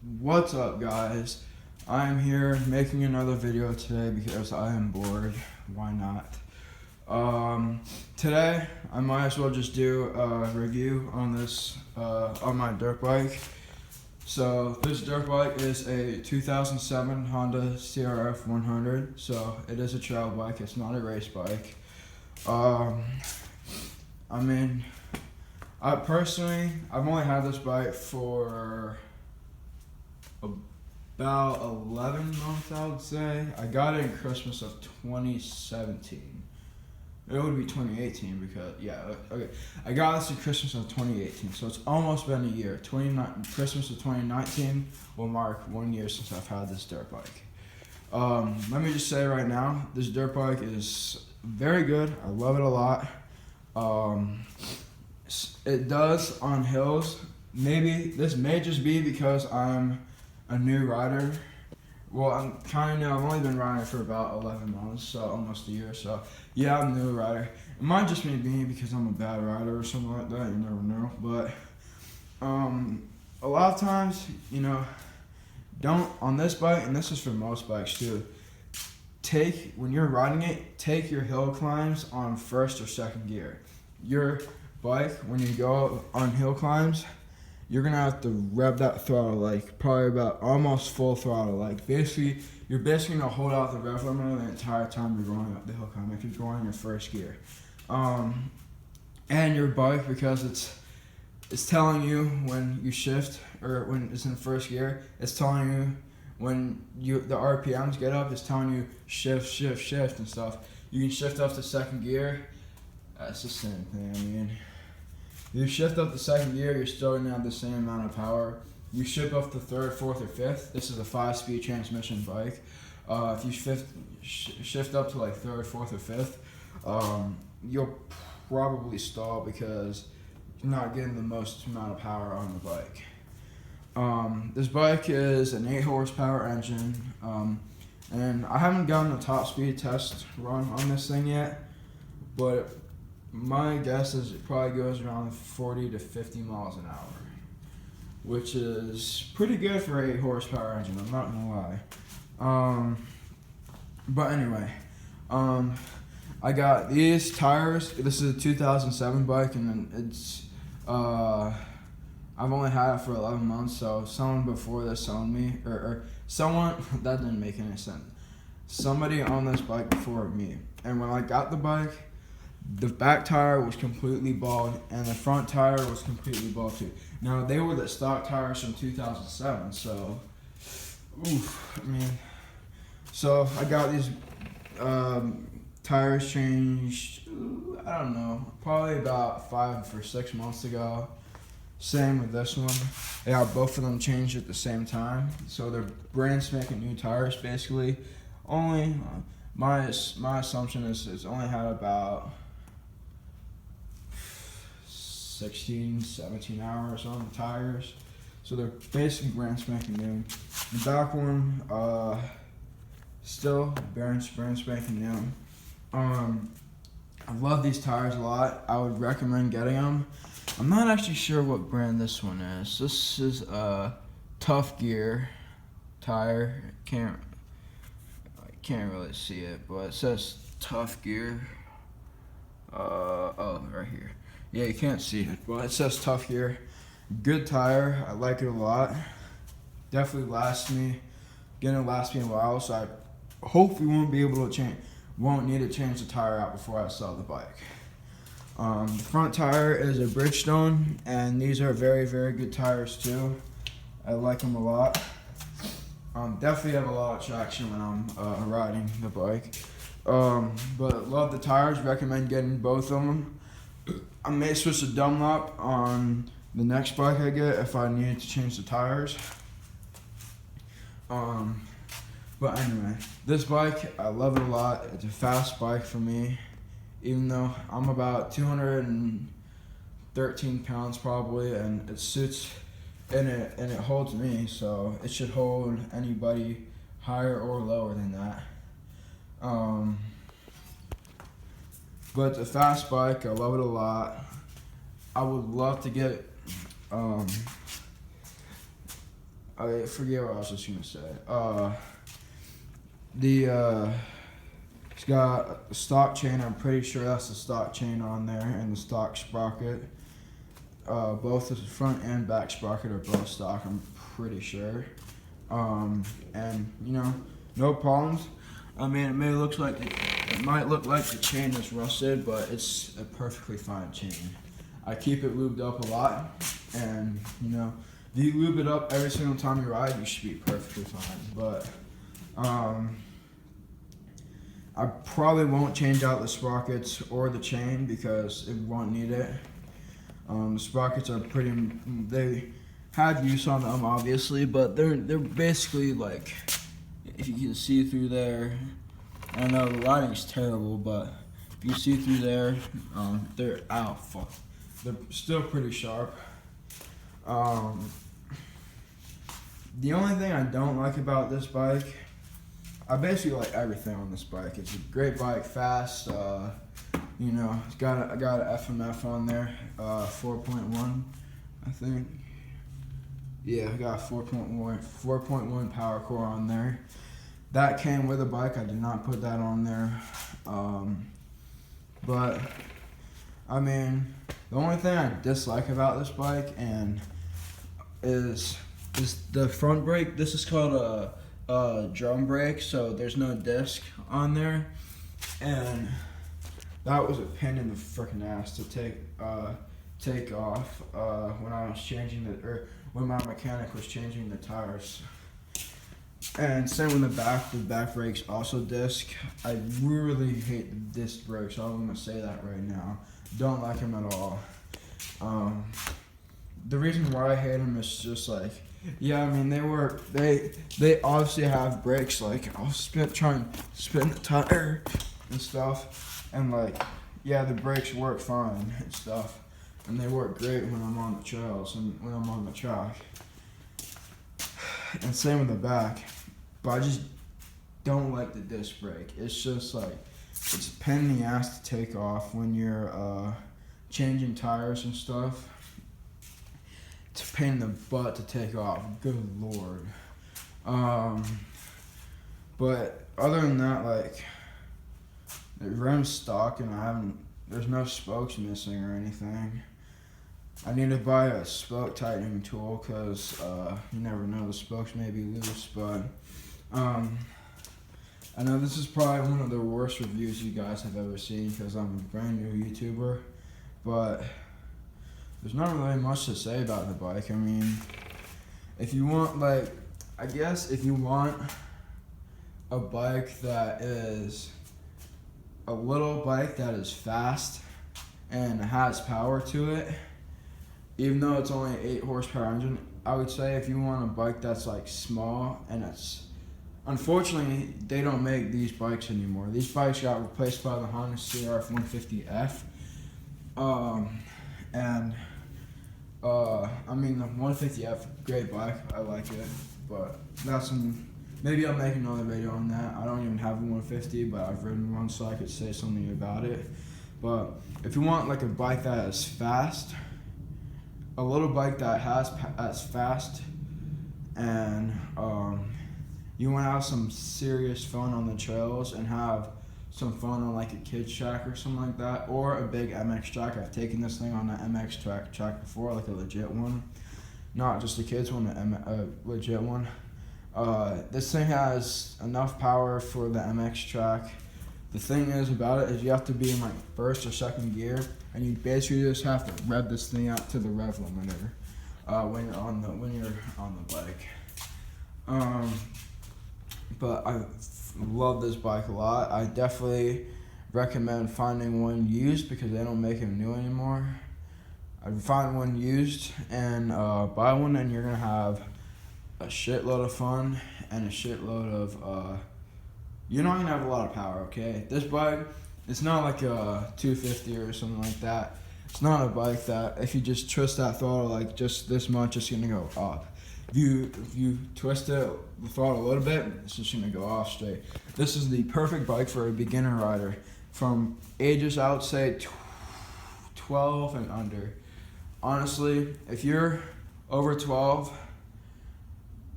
What's up, guys? I'm here making another video today because I am bored. Why not? Today I might as well just do a review on this on my dirt bike. So this dirt bike is a 2007 Honda CRF 100. So it is a trail bike. It's not a race bike. I've only had this bike for about 11 months, I would say. I got it in Christmas of 2017. It would be 2018 because, okay. I got this in Christmas of 2018, so it's almost been a year. Christmas of 2019 will mark 1 year since I've had this dirt bike. Let me just say right now, this dirt bike is very good. I love it a lot. It does on hills. Maybe this may just be because I'm a new rider. Well, I'm kind of new. I've only been riding for about 11 months, so almost a year. So yeah, I'm a new rider. It might just be me because I'm a bad rider or something like that. You never know. But a lot of times, don't on this bike, and this is for most bikes too. When you're riding it, take your hill climbs on first or second gear. Your bike, when you go on hill climbs, you're gonna have to rev that throttle like probably about almost full throttle. Like you're basically gonna hold out the rev limiter the entire time you're going up the hill climb if you're going in your first gear. And your bike, because it's telling you when you shift or when it's in first gear, it's telling you when the RPMs get up, it's telling you shift and stuff. You can shift up to second gear. It's the same thing. If you shift up the second gear, you're still going to have the same amount of power. You shift up to third, fourth, or fifth. This is a 5-speed transmission bike. If you shift up to like third, fourth, or fifth, you'll probably stall because you're not getting the most amount of power on the bike. This bike is an 8 horsepower engine, and I haven't gotten a top speed test run on this thing yet, but my guess is it probably goes around 40 to 50 miles an hour, which is pretty good for an 8 horsepower engine, I'm not gonna lie. But anyway, I got these tires. This is a 2007 bike, and it's I've only had it for 11 months, so someone before this owned me, or someone, that didn't make any sense. Somebody owned this bike before me, and when I got the bike, the back tire was completely bald, and the front tire was completely bald too. Now, they were the stock tires from 2007, so, so I got these tires changed, I don't know, probably about 5 or 6 months ago. Same with this one. I got both of them changed at the same time, so they're brand spanking new tires, basically. Only, my assumption is it's only had about 16, 17 hours on the tires, so they're basically brand spanking new. The back one, still brand spanking new. I love these tires a lot. I would recommend getting them. I'm not actually sure what brand this one is. This is a Tough Gear tire. I can't really see it, but it says Tough Gear. Oh, right here. Yeah, you can't see it, but it says Tough Gear. Good tire. I like it a lot. Definitely gonna last me a while, so I hopefully won't need to change the tire out before I sell the bike. The front tire is a Bridgestone, and these are very, very good tires too. I like them a lot. Definitely have a lot of traction when I'm riding the bike. But love the tires. Recommend getting both of them. I may switch to Dunlop on the next bike I get if I need to change the tires. But anyway, this bike, I love it a lot. It's a fast bike for me, even though I'm about 213 pounds probably, and it suits, and it holds me, so it should hold anybody higher or lower than that. But it's a fast bike. I love it a lot. I would love to get I forget what I was just gonna say. It's got a stock chain. I'm pretty sure that's the stock chain on there, and the stock sprocket. Both the front and back sprocket are both stock. I'm pretty sure. And no problems. I mean, it might look like the chain is rusted, but it's a perfectly fine chain. I keep it lubed up a lot, and if you lube it up every single time you ride, you should be perfectly fine. But I probably won't change out the sprockets or the chain because it won't need it. The sprockets are they have use on them obviously, but they're basically like, if you can see through there, I know the lighting's terrible, but if you see through there, they're they're still pretty sharp. The only thing I don't like about this bike, I basically like everything on this bike. It's a great bike, fast. It's got I got an FMF on there, 4.1, I think. Yeah, I got 4.1 power core on there. That came with a bike. I did not put that on there. But I mean, the only thing I dislike about this bike is the front brake. This is called a drum brake, so there's no disc on there, and that was a pain in the freaking ass to take off when I was when my mechanic was changing the tires. And same with the back brakes also disc. I really hate the disc brakes, so I'm gonna say that right now. Don't like them at all. The reason why I hate them is just like, yeah, I mean they obviously have brakes. Like I'll try and spin the tire and stuff, and like, yeah, the brakes work fine and stuff, and they work great when I'm on the trails and when I'm on the track. And same with the back, but I just don't like the disc brake. It's just like, it's a pain in the ass to take off when you're changing tires and stuff. It's a pain in the butt to take off. Good lord. But other than that, like, the rim's stock and there's no spokes missing or anything. I need to buy a spoke tightening tool because you never know, the spokes may be loose. But I know this is probably one of the worst reviews you guys have ever seen because I'm a brand new YouTuber, but there's not really much to say about the bike. I mean, if you want, like, I guess if you want a bike that is a little bike that is fast and has power to it, even though it's only an 8 horsepower engine, I would say if you want a bike that's like small and unfortunately they don't make these bikes anymore. These bikes got replaced by the Honda CRF 150F. I mean, the 150F, great bike, I like it, but maybe I'll make another video on that. I don't even have a 150, but I've ridden one, so I could say something about it. But if you want like a bike that is fast, a little bike that's fast, and you want to have some serious fun on the trails and have some fun on like a kids track or something like that, or a big MX track. I've taken this thing on an MX track before, like a legit one, not just a kids one, a legit one. This thing has enough power for the MX track. The thing is about it is you have to be in like first or second gear, and you basically just have to rev this thing out to the rev limiter when you're on the bike. But I love this bike a lot. I definitely recommend finding one used because they don't make them new anymore. I'd find one used and buy one, and you're gonna have a shitload of fun and a shitload of you're not gonna have a lot of power. Okay, this bike, it's not like a 250 or something like that. It's not a bike that if you just twist that throttle like just this much, it's gonna go up. If you twist it, the throttle a little bit, it's just gonna go off straight. This is the perfect bike for a beginner rider from ages, I would say 12 and under. Honestly, if you're over 12,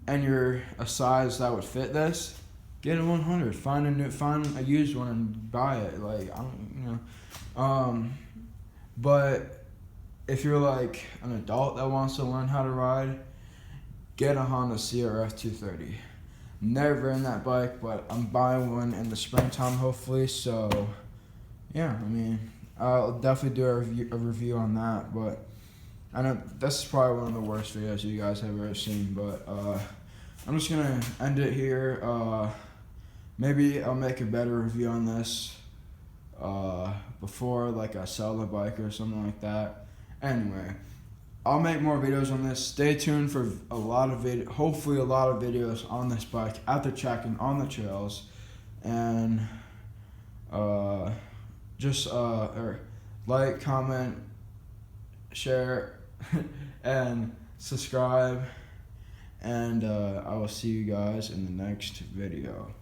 and you're a size that would fit this, get a 100. Find a used one and buy it. Like, I don't, but if you're like an adult that wants to learn how to ride, get a Honda CRF 230. Never in that bike, but I'm buying one in the springtime hopefully. So yeah, I mean, I'll definitely do a review on that. But I know this is probably one of the worst videos you guys have ever seen. But I'm just gonna end it here. Maybe I'll make a better review on this before like I sell the bike or something like that. Anyway, I'll make more videos on this. Stay tuned for a lot of hopefully a lot of videos on this bike at the track and on the trails, and just like, comment, share, and subscribe, and I will see you guys in the next video.